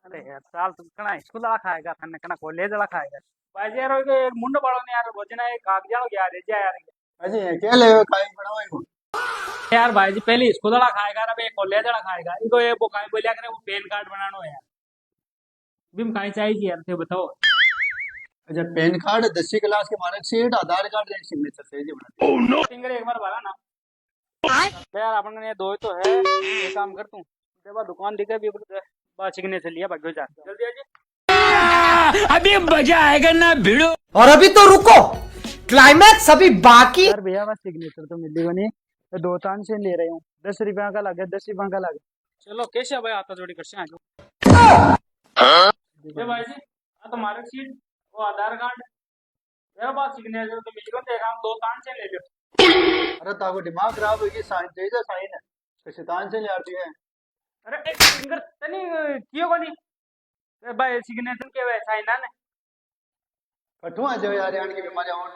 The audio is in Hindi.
अरे यार साल तुम कना स्कूल वाला खाएगा थाने कना कॉलेज वाला खाएगा भाई जी यार वो एक मुंड बाड़ो ने यार भोजना एक कागजानो यार रे जा यार अजी क्या ले खाई बनाओ यार भाई जी पहले स्कूल वाला खाएगा अब एक कॉलेज वाला खाएगा इनको ये वो काई बोलिया करे वो पैन कार्ड बनानो है यार बिम काई चाहिए यार थे बताओ अच्छा पैन कार्ड 10वीं क्लास की मार्कशीट आधार कार्ड एक सिग्नेचर चाहिए बना फिंगर एक बार भरा ना बे यार अपन ने दो ही तो है एक काम कर तू देवा दुकान दिखे भी बस सिग्नेचर लिया भाग जा जल्दी आ जी अभी मजा आएगा ना भिड़ो। और अभी तो रुको, क्लाइमैक्स अभी बाकी। यार भैया बस सिग्नेचर तो मिली बनी दो तान से ले रही हूँ 10 रुपया का लगे 10 रुपया का लगे चलो कैसे भाई आता जोड़ी कर आज ये भाई जी हाँ तो मार्कशीट वो आधार कार्ड मेरे पास सिग्नेचर तो मिल गए हम दो तान से ले लो अरे ताको दिमाग खराब होगी साइन चाहिए साइन है तो शैतान से ले आती है अरे एक फिंगर तनी कियो कोनी ए भाई सिग्नेचर के वे साइन है कठुआ जो यार यार की बीमारी और